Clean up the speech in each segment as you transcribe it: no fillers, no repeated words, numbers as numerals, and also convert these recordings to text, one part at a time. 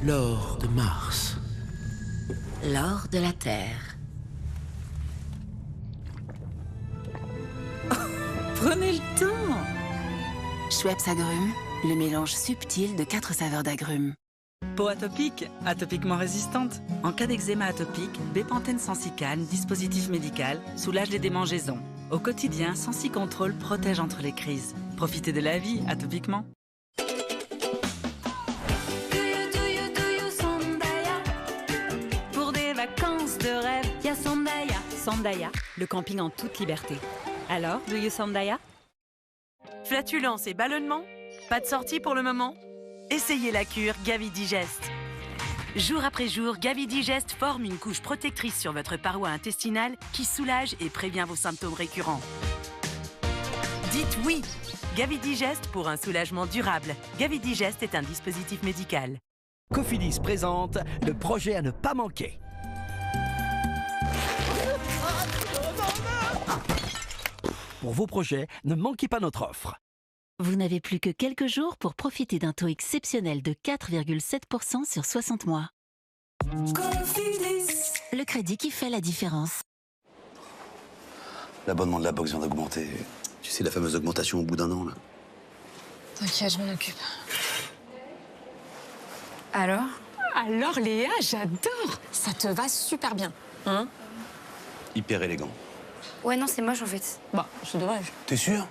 L'or de Mars. L'or de la Terre. Prenez le temps. Schweppes agrumes, le mélange subtil de 4 saveurs d'agrumes. Peau atopique, atopiquement résistante. En cas d'eczéma atopique, Bépantène Sensicane, dispositif médical, soulage les démangeaisons. Au quotidien, Sensicontrol protège entre les crises. Profitez de la vie atopiquement. Pour des vacances de rêve, y'a Sandaya. Sandaya, le camping en toute liberté. Alors, do you Sandaya? Flatulence et ballonnement? Pas de sortie pour le moment? Essayez la cure Gavidigest. Jour après jour, Gavidigest forme une couche protectrice sur votre paroi intestinale qui soulage et prévient vos symptômes récurrents. Dites oui! Gavidigest pour un soulagement durable. Gavidigest est un dispositif médical. Cofidis présente le projet à ne pas manquer. Pour vos projets, ne manquez pas notre offre. Vous n'avez plus que quelques jours pour profiter d'un taux exceptionnel de 4,7% sur 60 mois. Cofidis. Le crédit qui fait la différence. L'abonnement de la box vient d'augmenter. Tu sais, la fameuse augmentation au bout d'un an, là. T'inquiète, je m'en occupe. Alors? Alors Léa, j'adore. Ça te va super bien, hein? Hyper élégant. Ouais, non, c'est moche en fait. Bah, c'est dommage. T'es sûr?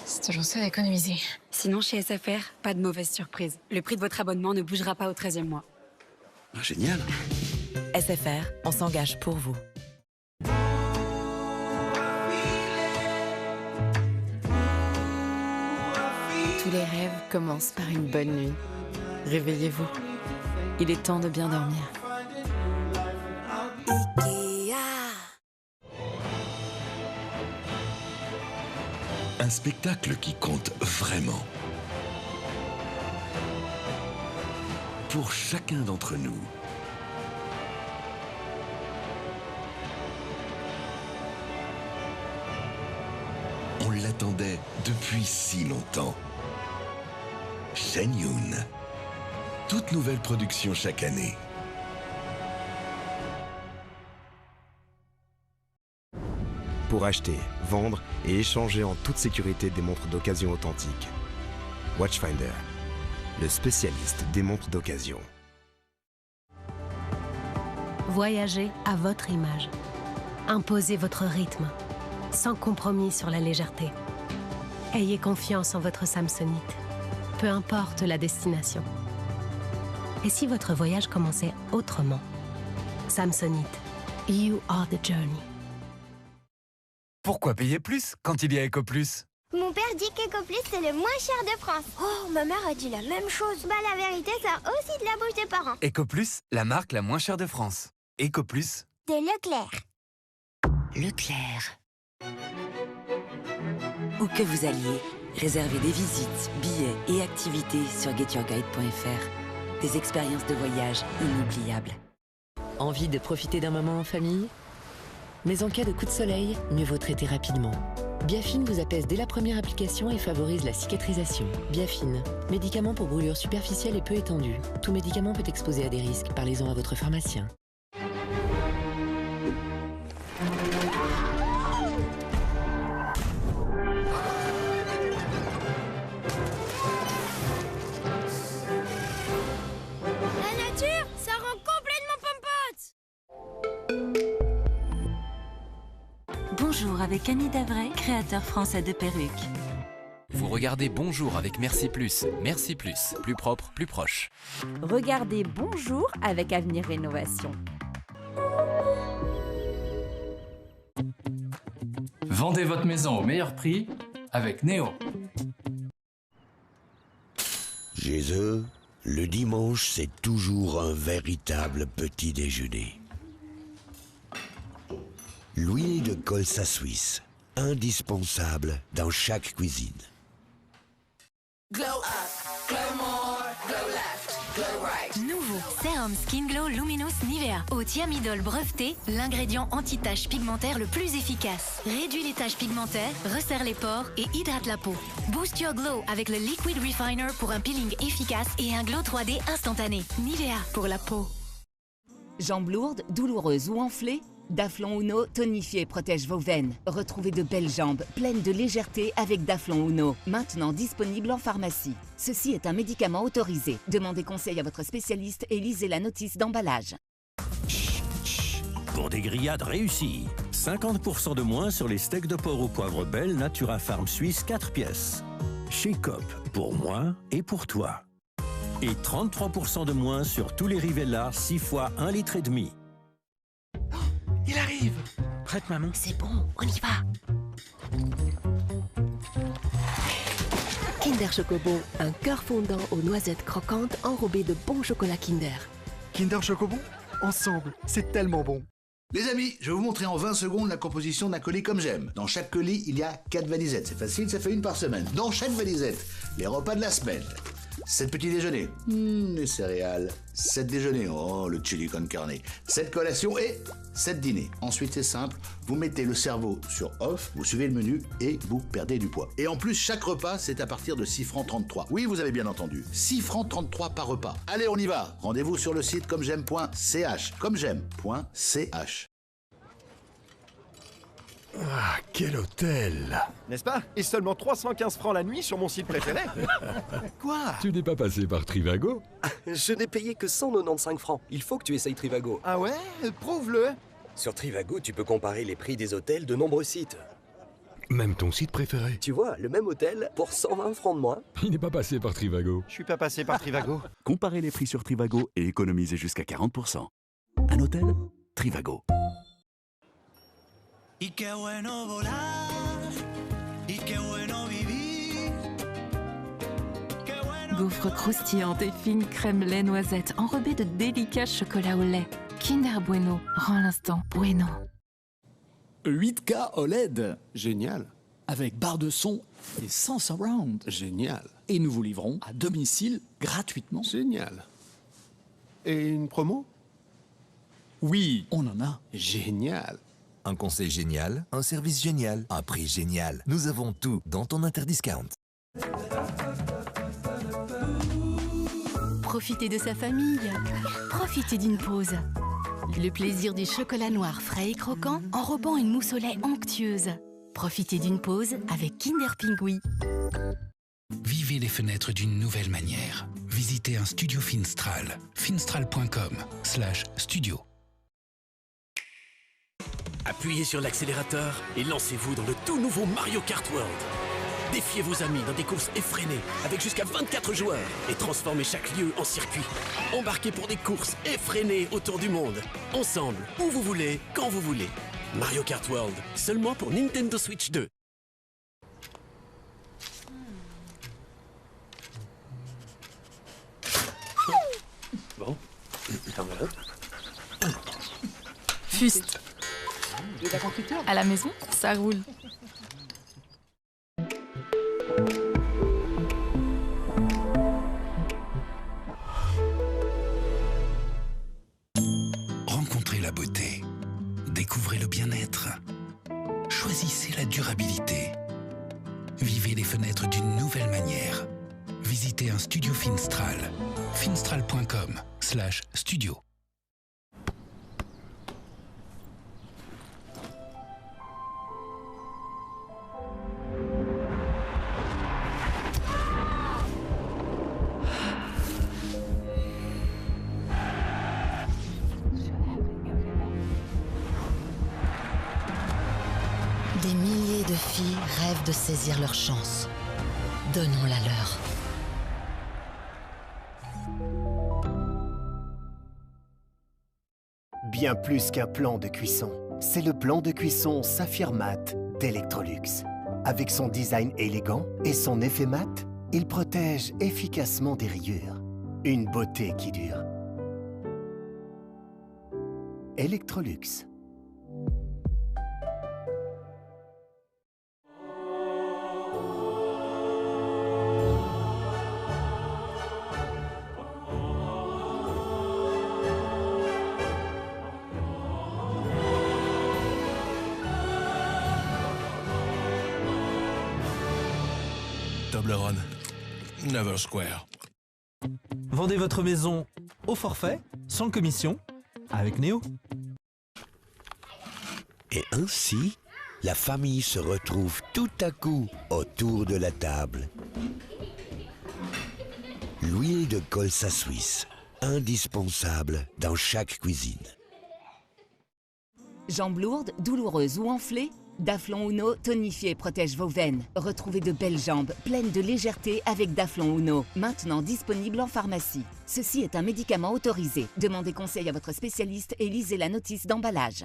C'est toujours ça d'économiser. Sinon, chez SFR, pas de mauvaise surprise. Le prix de votre abonnement ne bougera pas au 13e mois. Ah, génial. SFR, on s'engage pour vous. Tous les rêves commencent par une bonne nuit. Réveillez-vous. Il est temps de bien dormir. Un spectacle qui compte vraiment. Pour chacun d'entre nous. On l'attendait depuis si longtemps. Shen Yun. Toute nouvelle production chaque année. Pour acheter, vendre et échanger en toute sécurité des montres d'occasion authentiques. Watchfinder, le spécialiste des montres d'occasion. Voyagez à votre image. Imposez votre rythme, sans compromis sur la légèreté. Ayez confiance en votre Samsonite, peu importe la destination. Et si votre voyage commençait autrement? Samsonite, you are the journey. Pourquoi payer plus quand il y a EcoPlus? Mon père dit qu'EcoPlus, c'est le moins cher de France. Oh, ma mère a dit la même chose. Bah, la vérité, ça aussi de la bouche des parents. EcoPlus, la marque la moins chère de France. EcoPlus. De Leclerc. Leclerc. Où que vous alliez, réservez des visites, billets et activités sur getyourguide.fr. Des expériences de voyage inoubliables. Envie de profiter d'un moment en famille? Mais en cas de coup de soleil, mieux vaut traiter rapidement. Biafine vous apaise dès la première application et favorise la cicatrisation. Biafine, médicament pour brûlures superficielles et peu étendues. Tout médicament peut exposer à des risques. Parlez-en à votre pharmacien. La nature, ça rend complètement pompote. Bonjour avec Annie Davray, créateur français de perruques. Vous regardez Bonjour avec Merci Plus. Merci Plus, plus propre, plus proche. Regardez Bonjour avec Avenir Rénovation. Vendez votre maison au meilleur prix avec Néo. Chez eux, le dimanche, c'est toujours un véritable petit déjeuner. L'huile de colza suisse, indispensable dans chaque cuisine. Glow up, glow more, glow left. Nouveau Sérum Skin Glow Luminous Nivea. Au thiamidol breveté, l'ingrédient anti-taches pigmentaires le plus efficace. Réduit les taches pigmentaires, resserre les pores et hydrate la peau. Boost your glow avec le Liquid Refiner pour un peeling efficace et un glow 3D instantané. Nivea pour la peau. Jambes lourdes, douloureuses ou enflées? Daflon Uno tonifie et protège vos veines. Retrouvez de belles jambes pleines de légèreté avec Daflon Uno. Maintenant disponible en pharmacie. Ceci est un médicament autorisé. Demandez conseil à votre spécialiste et lisez la notice d'emballage. Pour des grillades réussies, 50% de moins sur les steaks de porc au poivre Belle Natura Farm Suisse 4 pièces. Chez Coop, pour moi et pour toi. Et 33% de moins sur tous les Rivella 6 fois 1,5 litre. Il arrive! Prête, maman. C'est bon, on y va. Kinder Chocobo, un cœur fondant aux noisettes croquantes enrobé de bon chocolat Kinder. Kinder Chocobo, ensemble, c'est tellement bon. Les amis, je vais vous montrer en 20 secondes la composition d'un colis comme j'aime. Dans chaque colis, il y a 4 valisettes. C'est facile, ça fait une par semaine. Dans chaque valisette, les repas de la semaine. 7 petits déjeuners, les céréales. 7 déjeuners, oh, le chili con carne. 7 collations et 7 dîners. Ensuite, c'est simple, vous mettez le cerveau sur off, vous suivez le menu et vous perdez du poids. Et en plus, chaque repas, c'est à partir de 6 francs 33. Oui, vous avez bien entendu, 6 francs 33 par repas. Allez, on y va. Rendez-vous sur le site commej'aime.ch. Commej'aime.ch. Ah, quel hôtel! N'est-ce pas? Et seulement 315 francs la nuit sur mon site préféré. Quoi? Tu n'es pas passé par Trivago? Je n'ai payé que 195 francs. Il faut que tu essayes Trivago. Ah ouais? Prouve-le! Sur Trivago, tu peux comparer les prix des hôtels de nombreux sites. Même ton site préféré? Tu vois, le même hôtel pour 120 francs de moins. Il n'est pas passé par Trivago. Je suis pas passé par Trivago. Comparez les prix sur Trivago et économisez jusqu'à 40%. Un hôtel? Trivago. Y qué bueno volar, y qué bueno vivir. Gaufres croustillantes et fines crème lait noisette enrobées de délicats chocolats au lait. Kinder Bueno rend l'instant bueno. 8K OLED. Génial. Avec barre de son et sans surround. Génial. Et nous vous livrons à domicile gratuitement. Génial. Et une promo? Oui, on en a. Génial. Un conseil génial, un service génial, un prix génial. Nous avons tout dans ton Interdiscount. Profitez de sa famille. Profitez d'une pause. Le plaisir du chocolat noir frais et croquant enrobant une mousse au lait onctueuse. Profitez d'une pause avec Kinder Pingui. Vivez les fenêtres d'une nouvelle manière. Visitez un studio Finstral. finstral.com/studio. Appuyez sur l'accélérateur et lancez-vous dans le tout nouveau Mario Kart World. Défiez vos amis dans des courses effrénées avec jusqu'à 24 joueurs et transformez chaque lieu en circuit. Embarquez pour des courses effrénées autour du monde. Ensemble, où vous voulez, quand vous voulez. Mario Kart World, seulement pour Nintendo Switch 2. Bon, Fuste. À la maison, ça roule. Rencontrez la beauté. Découvrez le bien-être. Choisissez la durabilité. Vivez les fenêtres d'une nouvelle manière. Visitez un studio Finstral. finstral.com/studio. Des milliers de filles rêvent de saisir leur chance. Donnons-la leur. Bien plus qu'un plan de cuisson, c'est le plan de cuisson Saphir Mat d'Electrolux. Avec son design élégant et son effet mat, il protège efficacement des rayures. Une beauté qui dure. Electrolux. Toblerone. Never Square. Vendez votre maison au forfait, sans commission, avec Néo. Et ainsi, la famille se retrouve tout à coup autour de la table. L'huile de colza suisse, indispensable dans chaque cuisine. Jambes lourdes, douloureuses ou enflées? Daflon Uno tonifie et protège vos veines. Retrouvez de belles jambes pleines de légèreté avec Daflon Uno, maintenant disponible en pharmacie. Ceci est un médicament autorisé. Demandez conseil à votre spécialiste et lisez la notice d'emballage.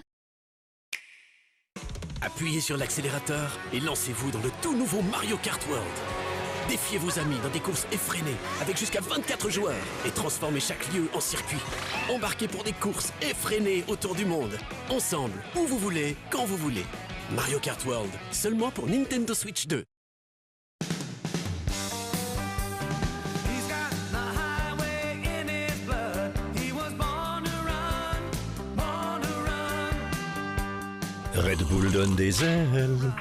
Appuyez sur l'accélérateur et lancez-vous dans le tout nouveau Mario Kart World. Défiez vos amis dans des courses effrénées avec jusqu'à 24 joueurs et transformez chaque lieu en circuit. Embarquez pour des courses effrénées autour du monde. Ensemble, où vous voulez, quand vous voulez. Mario Kart World, seulement pour Nintendo Switch 2. Red Bull donne des ailes.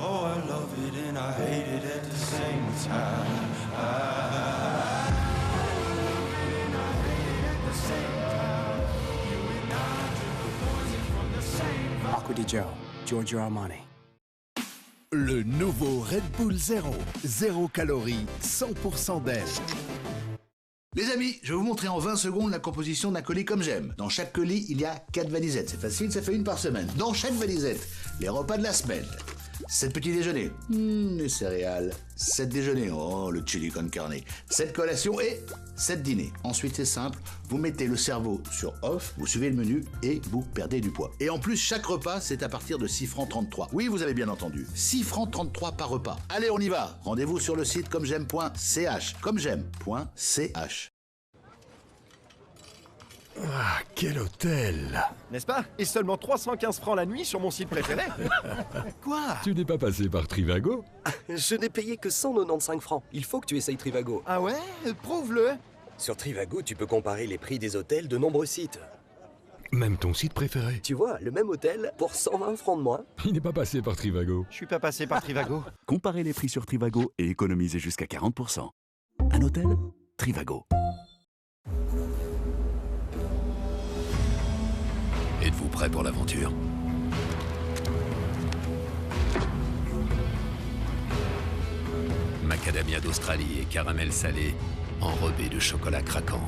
Oh, I love it and I hate it at the same time. Marco Di Gio, Giorgio Armani. Le nouveau Red Bull Zero. 0 calories, 100% d'aile. Les amis, je vais vous montrer en 20 secondes la composition d'un colis comme j'aime. Dans chaque colis, il y a 4 valisettes. C'est facile, ça fait une par semaine. Dans chaque valisette, les repas de la semaine. 7 petits déjeuners. Les céréales. 7 déjeuners. Oh, le chili con carne. 7 collations et 7 dîners. Ensuite, c'est simple. Vous mettez le cerveau sur off, vous suivez le menu et vous perdez du poids. Et en plus, chaque repas, c'est à partir de 6 francs 33. Oui, vous avez bien entendu. 6 francs 33 par repas. Allez, on y va. Rendez-vous sur le site commej'aime.ch. Commej'aime.ch. Ah, quel hôtel! N'est-ce pas? Et seulement 315 francs la nuit sur mon site préféré. Quoi? Tu n'es pas passé par Trivago? Je n'ai payé que 195 francs. Il faut que tu essayes Trivago. Ah ouais? Prouve-le. Sur Trivago, tu peux comparer les prix des hôtels de nombreux sites. Même ton site préféré? Tu vois, le même hôtel pour 120 francs de moins. Il n'est pas passé par Trivago. Je suis pas passé par Trivago. Comparez les prix sur Trivago et économisez jusqu'à 40%. Un hôtel? Trivago. Êtes-vous prêt pour l'aventure? Macadamia d'Australie et caramel salé enrobé de chocolat craquant.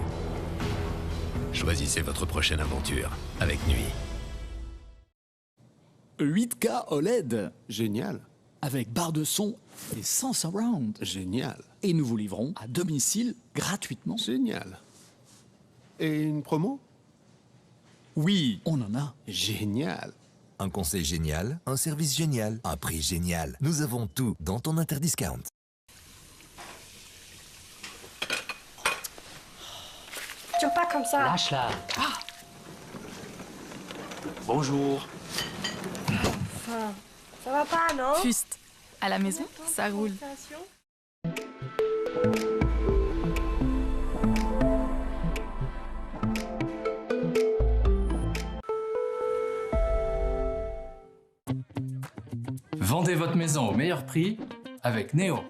Choisissez votre prochaine aventure avec Nuit. 8K OLED. Génial. Avec barre de son et sans surround. Génial. Et nous vous livrons à domicile gratuitement. Génial. Et une promo? Oui, on en a. Génial. Un conseil génial, un service génial, un prix génial. Nous avons tout dans ton Interdiscount. Tu veux pas comme ça? Lâche-la. Bonjour. Enfin, ça va pas, non? Juste. À la maison, ça roule. Vendez votre maison au meilleur prix avec Néo.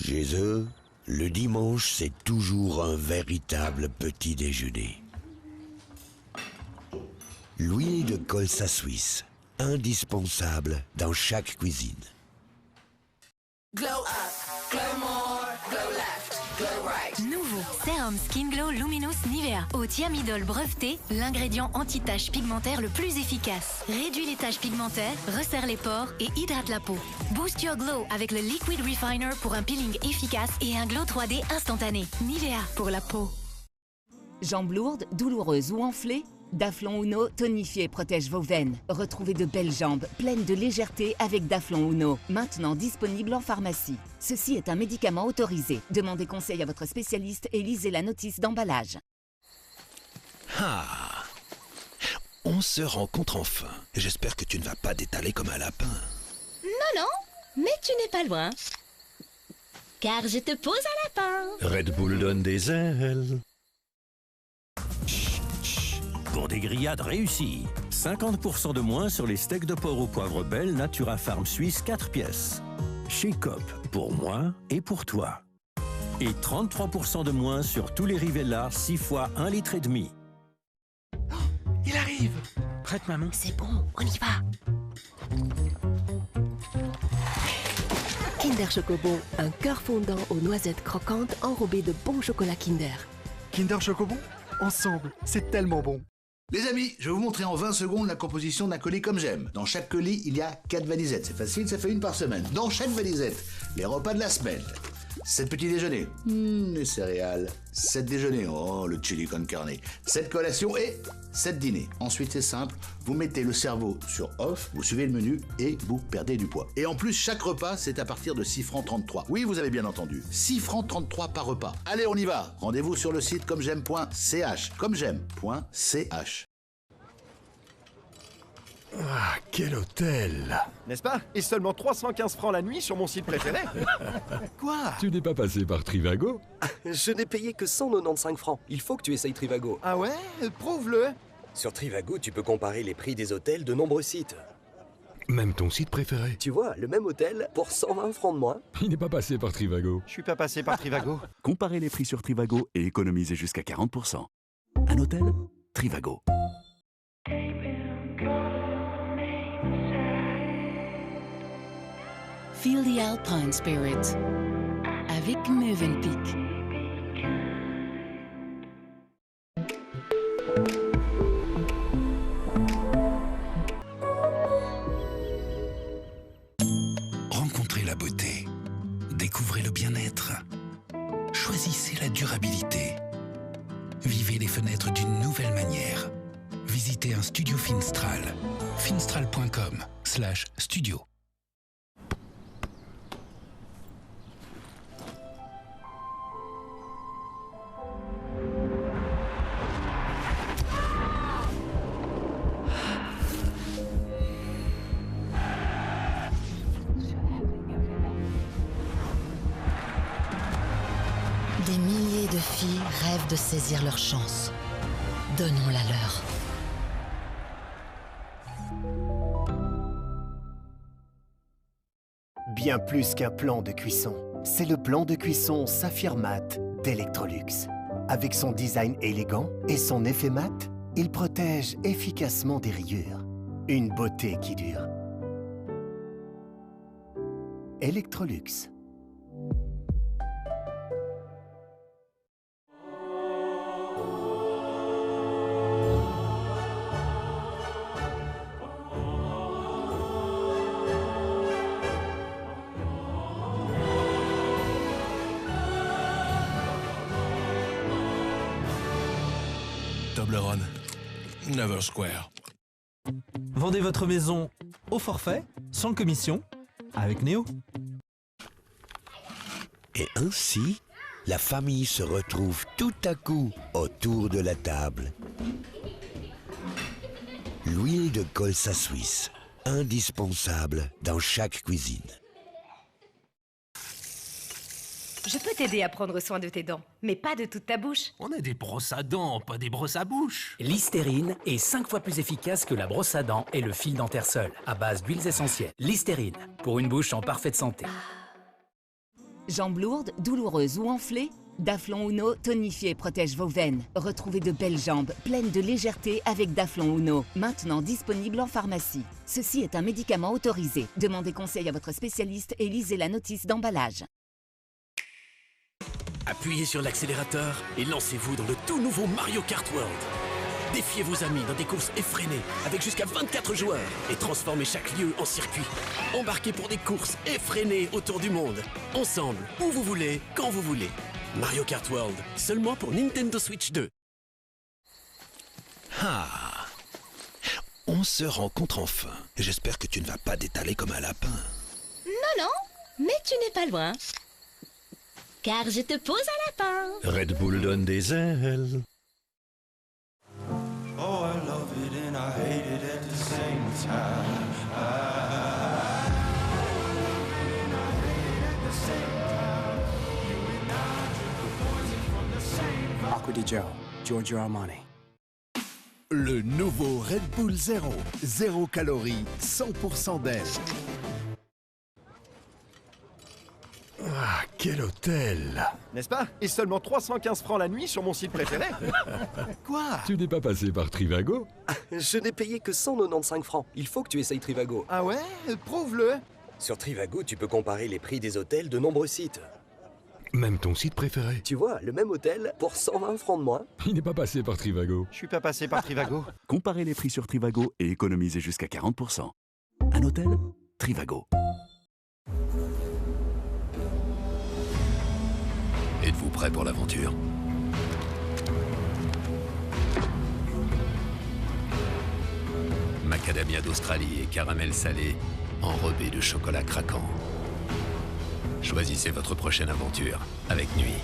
Chez eux, le dimanche, c'est toujours un véritable petit déjeuner. L'huile de colza suisse, indispensable dans chaque cuisine. Glow up, glow more, glow left, glow right. Nouveau Sérum Skin Glow Luminous Nivea au thiamidol breveté, l'ingrédient anti-taches pigmentaires le plus efficace. Réduit les taches pigmentaires, resserre les pores et hydrate la peau. Boost your glow avec le Liquid Refiner pour un peeling efficace et un glow 3D instantané. Nivea pour la peau. Jambes lourdes, douloureuses ou enflées? Daflon Uno tonifie et protège vos veines. Retrouvez de belles jambes pleines de légèreté avec Daflon Uno, maintenant disponible en pharmacie. Ceci est un médicament autorisé. Demandez conseil à votre spécialiste et lisez la notice d'emballage. Ah, on se rencontre enfin. J'espère que tu ne vas pas t'étaler comme un lapin. Non, non, mais tu n'es pas loin. Car je te pose un lapin. Red Bull donne des ailes. Pour des grillades réussies, 50% de moins sur les steaks de porc au poivre belle Natura Farm Suisse 4 pièces. Chez Coop, pour moi et pour toi. Et 33% de moins sur tous les Rivella 6 fois 1,5 litre. Il arrive. Prête, maman. C'est bon, on y va. Kinder Chocobon, un cœur fondant aux noisettes croquantes enrobé de bon chocolat Kinder. Kinder Chocobon, ensemble, c'est tellement bon. Les amis, je vais vous montrer en 20 secondes la composition d'un colis comme j'aime. Dans chaque colis, il y a 4 valisettes. C'est facile, ça fait une par semaine. Dans chaque valisette, les repas de la semaine. 7 petits déjeuners, les céréales. 7 déjeuners, oh le chili con carne. 7 collations et 7 dîners. Ensuite c'est simple, vous mettez le cerveau sur off, vous suivez le menu et vous perdez du poids. Et en plus chaque repas c'est à partir de 6 francs 33. Oui vous avez bien entendu, 6 francs 33 par repas. Allez on y va, rendez-vous sur le site commej'aime.ch. commej'aime.ch. Ah, quel hôtel! N'est-ce pas? Et seulement 315 francs la nuit sur mon site préféré. Quoi? Tu n'es pas passé par Trivago? Je n'ai payé que 195 francs. Il faut que tu essayes Trivago. Ah ouais? Prouve-le. Sur Trivago, tu peux comparer les prix des hôtels de nombreux sites. Même ton site préféré? Tu vois, le même hôtel pour 120 francs de moins. Il n'est pas passé par Trivago. Je suis pas passé par Trivago. Comparez les prix sur Trivago et économisez jusqu'à 40%. Un hôtel? Trivago. Feel the Alpine Spirit avec Mövenpick. Rencontrez la beauté. Découvrez le bien-être. Choisissez la durabilité. Vivez les fenêtres d'une nouvelle manière. Visitez un studio Finstral. finstral.com/studio. Des milliers de filles rêvent de saisir leur chance. Donnons-la leur. Bien plus qu'un plan de cuisson, c'est le plan de cuisson Saphir Mat d'Electrolux. Avec son design élégant et son effet mat, il protège efficacement des rayures. Une beauté qui dure. Electrolux. Toblerone. Never Square. Vendez votre maison au forfait, sans commission, avec Néo. Et ainsi, la famille se retrouve tout à coup autour de la table. L'huile de colza suisse, indispensable dans chaque cuisine. Je peux t'aider à prendre soin de tes dents, mais pas de toute ta bouche. On a des brosses à dents, pas des brosses à bouche. Listerine est 5 fois plus efficace que la brosse à dents et le fil dentaire seul, à base d'huiles essentielles. Listerine, pour une bouche en parfaite santé. Jambes lourdes, douloureuses ou enflées? Daflon Uno tonifie et protège vos veines. Retrouvez de belles jambes pleines de légèreté avec Daflon Uno, maintenant disponible en pharmacie. Ceci est un médicament autorisé. Demandez conseil à votre spécialiste et lisez la notice d'emballage. Appuyez sur l'accélérateur et lancez-vous dans le tout nouveau Mario Kart World. Défiez vos amis dans des courses effrénées avec jusqu'à 24 joueurs et transformez chaque lieu en circuit. Embarquez pour des courses effrénées autour du monde. Ensemble, où vous voulez, quand vous voulez. Mario Kart World, seulement pour Nintendo Switch 2. Ah! On se rencontre enfin. J'espère que tu ne vas pas t'étaler comme un lapin. Non, non, mais tu n'es pas loin. Car je te pose un lapin. Red Bull donne des ailes. Oh, I love it and I hate it at the same time. Acqua di Gio, Giorgio Armani. Le nouveau Red Bull Zero. 0 calories, 100% d'air. Ah, quel hôtel! N'est-ce pas? Et seulement 315 francs la nuit sur mon site préféré. Quoi? Tu n'es pas passé par Trivago? Je n'ai payé que 195 francs. Il faut que tu essayes Trivago. Ah ouais? Prouve-le. Sur Trivago, tu peux comparer les prix des hôtels de nombreux sites. Même ton site préféré? Tu vois, le même hôtel pour 120 francs de moins. Il n'est pas passé par Trivago. Je suis pas passé par Trivago. Comparez les prix sur Trivago et économisez jusqu'à 40%. Un hôtel? Trivago. Êtes-vous prêt pour l'aventure? Macadamia d'Australie et caramel salé, enrobé de chocolat craquant. Choisissez votre prochaine aventure avec Nuit.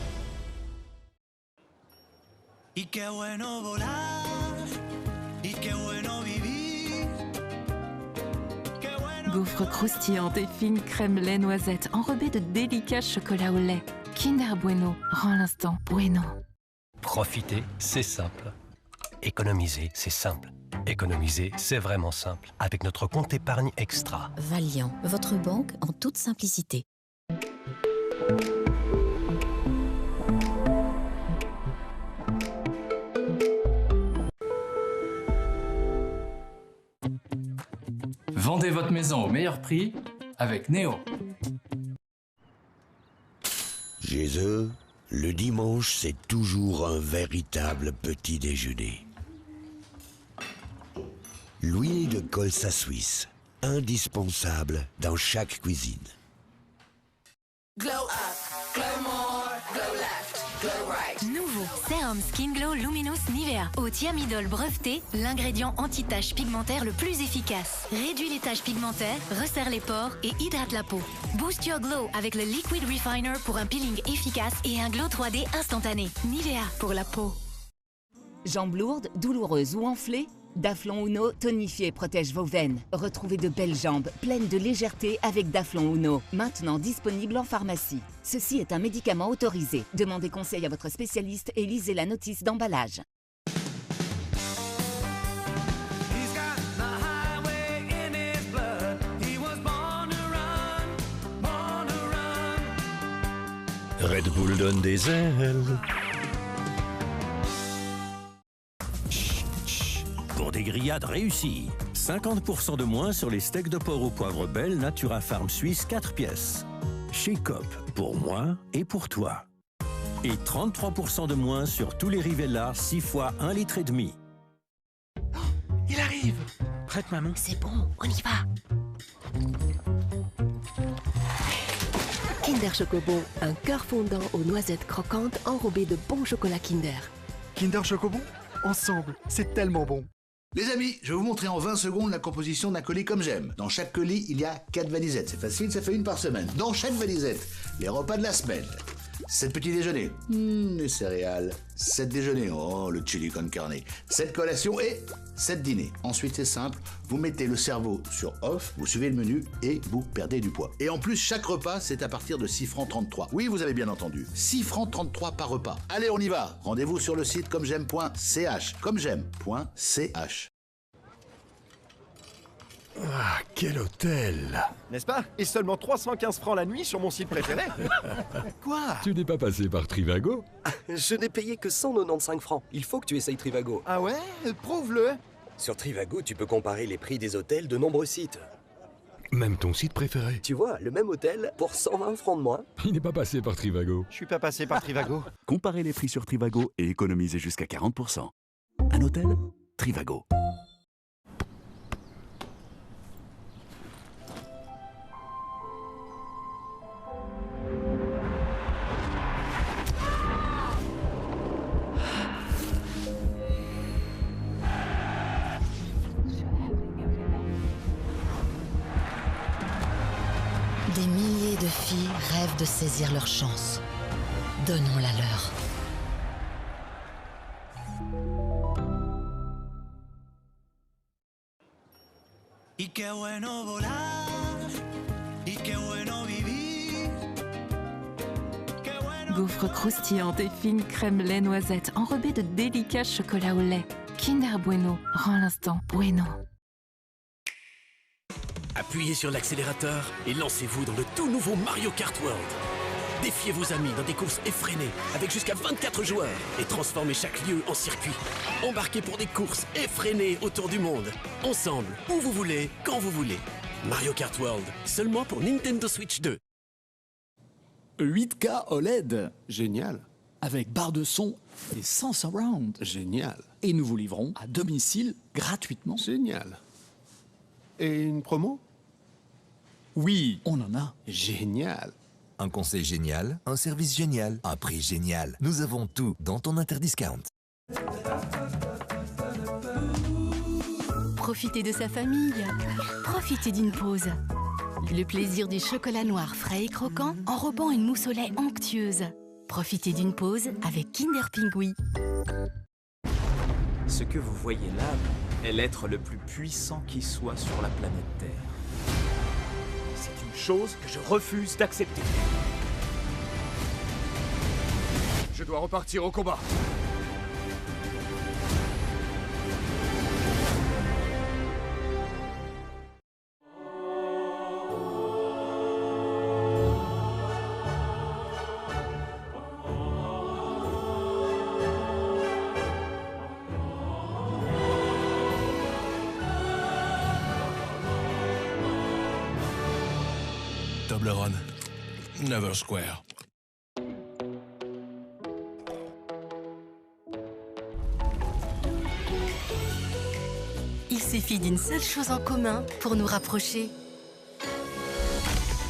Y qué bueno volar, y qué bueno vivir. Gaufres croustillantes et fines crème lait noisette enrobées de délicats chocolats au lait. Kinder Bueno rend l'instant bueno. Profiter, c'est simple. Économiser, c'est simple. Économiser, c'est vraiment simple. Avec notre compte épargne extra. Valiant, votre banque en toute simplicité. Vendez votre maison au meilleur prix avec Néo. Chez eux, le dimanche, c'est toujours un véritable petit déjeuner. L'huile de colza suisse, indispensable dans chaque cuisine. Glow up, glow more, glow left, glow right. Nouveau Sérum Skin Glow Luminous Nivea au thiamidol breveté, l'ingrédient anti-taches pigmentaires le plus efficace. Réduit les taches pigmentaires, resserre les pores et hydrate la peau. Boost your glow avec le Liquid Refiner pour un peeling efficace et un glow 3D instantané. Nivea pour la peau. Jambes lourdes, douloureuses ou enflées? Daflon Uno tonifie et protège vos veines. Retrouvez de belles jambes pleines de légèreté avec Daflon Uno, maintenant disponible en pharmacie. Ceci est un médicament autorisé. Demandez conseil à votre spécialiste et lisez la notice d'emballage. Red Bull donne des ailes. Pour des grillades réussies, 50% de moins sur les steaks de porc au poivre belle Natura Farm Suisse 4 pièces. Chez Coop, pour moi et pour toi. Et 33% de moins sur tous les Rivella 6 fois 1,5 litre. Il arrive. Prête, maman. C'est bon, on y va. Kinder Chocobo, un cœur fondant aux noisettes croquantes enrobé de bon chocolat Kinder. Kinder Chocobo, ensemble, c'est tellement bon. Les amis, je vais vous montrer en 20 secondes la composition d'un colis comme j'aime. Dans chaque colis, il y a 4 valisettes. C'est facile, ça fait une par semaine. Dans chaque valisette, les repas de la semaine. 7 petits déjeuners. Les céréales. 7 déjeuners. Oh, le chili con carne. 7 collations et 7 dîners. Ensuite, c'est simple. Vous mettez le cerveau sur off, vous suivez le menu et vous perdez du poids. Et en plus, chaque repas, c'est à partir de 6 francs 33. Oui, vous avez bien entendu. 6 francs 33 par repas. Allez, on y va. Rendez-vous sur le site commej'aime.ch. Commej'aime.ch. Ah, quel hôtel! N'est-ce pas? Et seulement 315 francs la nuit sur mon site préféré. Quoi? Tu n'es pas passé par Trivago? Je n'ai payé que 195 francs. Il faut que tu essayes Trivago. Ah ouais? Prouve-le. Sur Trivago, tu peux comparer les prix des hôtels de nombreux sites. Même ton site préféré? Tu vois, le même hôtel pour 120 francs de moins. Il n'est pas passé par Trivago. Je suis pas passé par Trivago. Comparez les prix sur Trivago et économisez jusqu'à 40%. Un hôtel? Trivago. Des milliers de filles rêvent de saisir leur chance. Donnons-la leur. Y qué bueno volar, y qué bueno vivir. Gaufres croustillantes et fines crème lait noisette enrobées de délicats chocolats au lait. Kinder Bueno rend l'instant bueno. Appuyez sur l'accélérateur et lancez-vous dans le tout nouveau Mario Kart World. Défiez vos amis dans des courses effrénées avec jusqu'à 24 joueurs et transformez chaque lieu en circuit. Embarquez pour des courses effrénées autour du monde. Ensemble, où vous voulez, quand vous voulez. Mario Kart World, seulement pour Nintendo Switch 2. 8K OLED. Génial. Avec barre de son et sans surround. Génial. Et nous vous livrons à domicile gratuitement. Génial. Et une promo? Oui, on en a. Génial. Un conseil génial, un service génial, un prix génial. Nous avons tout dans ton Interdiscount. Profitez de sa famille. Profitez d'une pause. Le plaisir du chocolat noir frais et croquant enrobant une mousse au lait onctueuse. Profitez d'une pause avec Kinder Pingui. Ce que vous voyez là est l'être le plus puissant qui soit sur la planète Terre. C'est une chose que je refuse d'accepter. Je dois repartir au combat. Toblerone, Never Square. Il suffit d'une seule chose en commun pour nous rapprocher.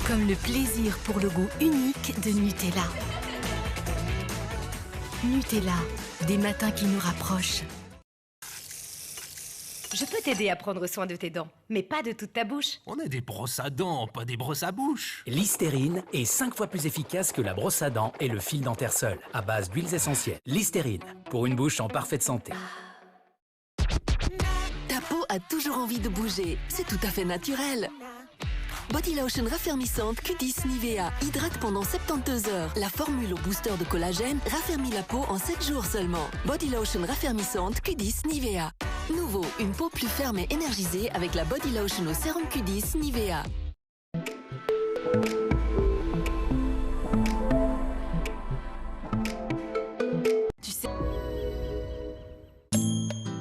Comme le plaisir pour le goût unique de Nutella. Nutella, des matins qui nous rapprochent. Je peux t'aider à prendre soin de tes dents, mais pas de toute ta bouche. On a des brosses à dents, pas des brosses à bouche. Listerine est 5 fois plus efficace que la brosse à dents et le fil dentaire seul, à base d'huiles essentielles. Listerine, pour une bouche en parfaite santé. Ta peau a toujours envie de bouger, c'est tout à fait naturel. Body Lotion raffermissante Q10 Nivea hydrate pendant 72 heures. La formule au booster de collagène raffermit la peau en 7 jours seulement. Body Lotion raffermissante Q10 Nivea. Nouveau, une peau plus ferme et énergisée avec la Body Lotion au sérum Q10 Nivea.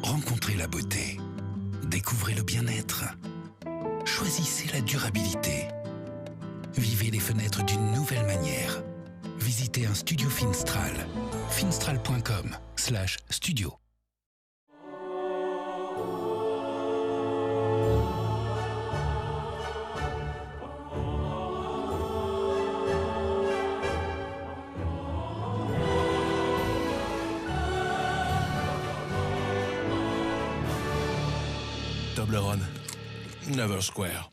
Rencontrez la beauté. Découvrez le bien-être. Choisissez la durabilité. Vivez les fenêtres d'une nouvelle manière. Visitez un studio Finstral. finstral.com/studio. Toblerone, Never Square.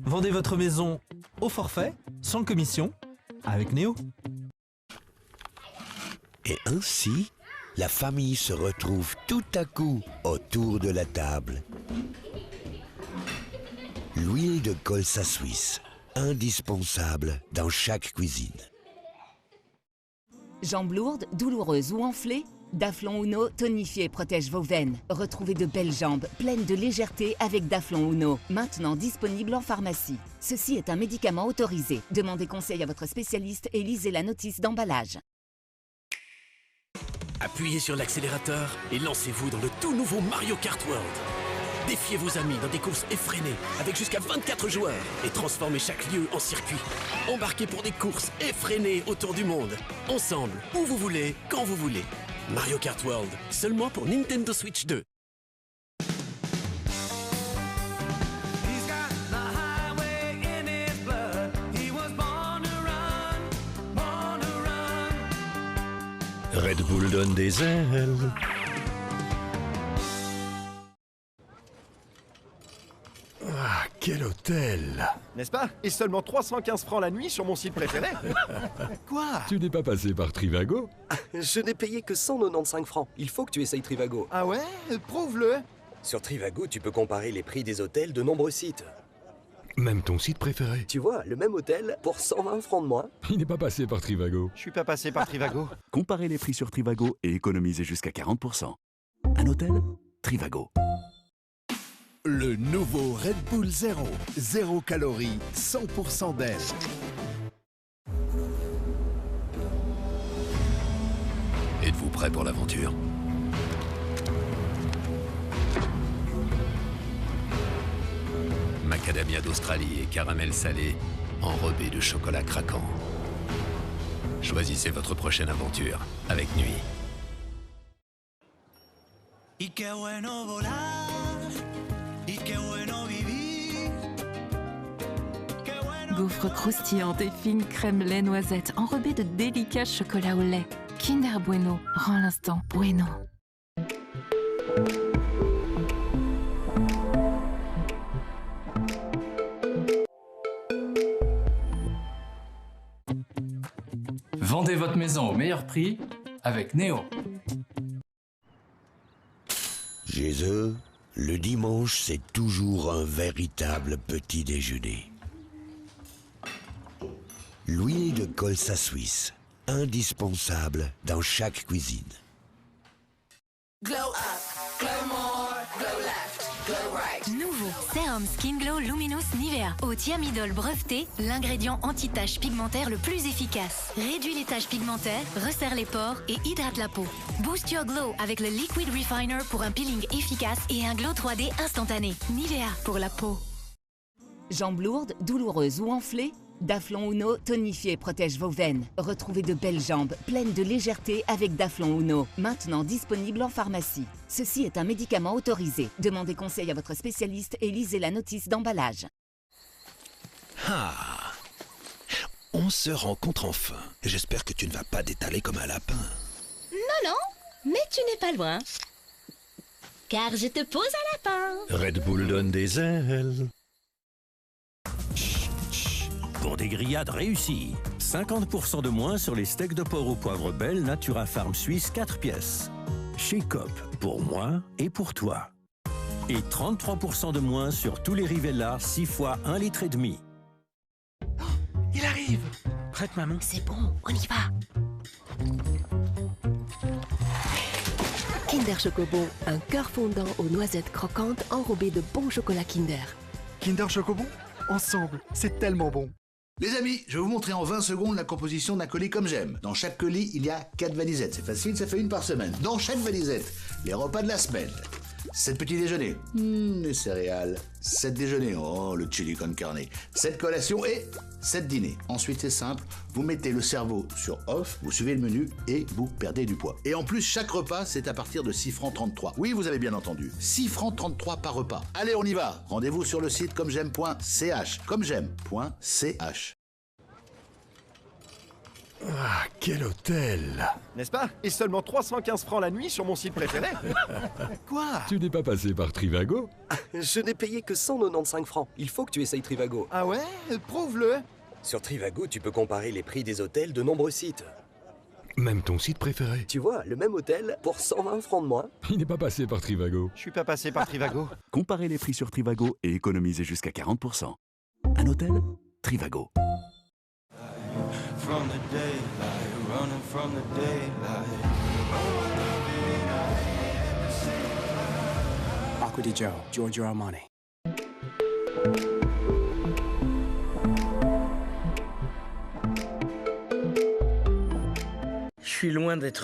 Vendez votre maison au forfait, sans commission, avec Néo. Et ainsi, la famille se retrouve tout à coup autour de la table. L'huile de colza suisse, indispensable dans chaque cuisine. Jambes lourdes, douloureuses ou enflées? Daflon Uno tonifie et protège vos veines. Retrouvez de belles jambes pleines de légèreté avec Daflon Uno, maintenant disponible en pharmacie. Ceci est un médicament autorisé. Demandez conseil à votre spécialiste et lisez la notice d'emballage. Appuyez sur l'accélérateur et lancez-vous dans le tout nouveau Mario Kart World. Défiez vos amis dans des courses effrénées avec jusqu'à 24 joueurs et transformez chaque lieu en circuit. Embarquez pour des courses effrénées autour du monde. Ensemble, où vous voulez, quand vous voulez. Mario Kart World, seulement pour Nintendo Switch 2. Red Bull donne des ailes. Ah, quel hôtel! N'est-ce pas? Et seulement 315 francs la nuit sur mon site préféré. Quoi? Tu n'es pas passé par Trivago? Je n'ai payé que 195 francs. Il faut que tu essayes Trivago. Ah ouais? Prouve-le. Sur Trivago, tu peux comparer les prix des hôtels de nombreux sites. Même ton site préféré? Tu vois, le même hôtel pour 120 francs de moins. Il n'est pas passé par Trivago. Je suis pas passé par Trivago. Comparez les prix sur Trivago et économisez jusqu'à 40%. Un hôtel Trivago. Le nouveau Red Bull Zero. 0 calories, 100% d'air. Êtes-vous prêt pour l'aventure? Macadamia d'Australie et caramel salé, enrobé de chocolat craquant. Choisissez votre prochaine aventure avec Nuit. Gaufres croustillantes et fines crème lait noisette enrobées de délicats chocolats au lait. Kinder Bueno rend l'instant bueno. Vendez votre maison au meilleur prix avec Néo. Chez eux, le dimanche, c'est toujours un véritable petit déjeuner. L'huile de colza suisse, indispensable dans chaque cuisine. Glow up, glow more, glow left, glow right. Nouveau Sérum Skin Glow Luminous Nivea au thiamidol breveté, l'ingrédient anti-taches pigmentaires le plus efficace. Réduit les taches pigmentaires, resserre les pores et hydrate la peau. Boost your glow avec le Liquid Refiner pour un peeling efficace et un glow 3D instantané. Nivea pour la peau. Jambes lourdes, douloureuses ou enflées? Daflon Uno tonifie et protège vos veines. Retrouvez de belles jambes pleines de légèreté avec Daflon Uno, maintenant disponible en pharmacie. Ceci est un médicament autorisé. Demandez conseil à votre spécialiste et lisez la notice d'emballage. Ah, on se rencontre enfin. J'espère que tu ne vas pas t'étaler comme un lapin. Non, non, mais tu n'es pas loin. Car je te pose un lapin. Red Bull donne des ailes. Pour des grillades réussies, 50% de moins sur les steaks de porc au poivre belle Natura Farm Suisse 4 pièces. Chez Coop, pour moi et pour toi. Et 33% de moins sur tous les Rivella 6 fois 1,5 litre. Il arrive. Prête, maman. C'est bon, on y va. Kinder Chocobon, un cœur fondant aux noisettes croquantes enrobé de bon chocolat Kinder. Kinder Chocobon, ensemble, c'est tellement bon. Les amis, je vais vous montrer en 20 secondes la composition d'un colis comme j'aime. Dans chaque colis, il y a 4 valisettes. C'est facile, ça fait une par semaine. Dans chaque valisette, les repas de la semaine. 7 petits déjeuners. Les céréales. 7 déjeuners. Oh, le chili con carne. 7 collations et 7 dîners. Ensuite, c'est simple. Vous mettez le cerveau sur off, vous suivez le menu et vous perdez du poids. Et en plus, chaque repas, c'est à partir de 6 francs 33. Oui, vous avez bien entendu. 6 francs 33 par repas. Allez, on y va. Rendez-vous sur le site commej'aime.ch. Commej'aime.ch. Ah, quel hôtel! N'est-ce pas? Et seulement 315 francs la nuit sur mon site préféré. Quoi? Tu n'es pas passé par Trivago? Je n'ai payé que 195 francs. Il faut que tu essayes Trivago. Ah ouais? Prouve-le. Sur Trivago, tu peux comparer les prix des hôtels de nombreux sites. Même ton site préféré? Tu vois, le même hôtel pour 120 francs de moins. Il n'est pas passé par Trivago. Je suis pas passé par Trivago. Comparez les prix sur Trivago et économisez jusqu'à 40%. Un hôtel Trivago. From the daylight, running from the daylight. Acqua di Gio, Giorgio Armani. Je suis loin d'être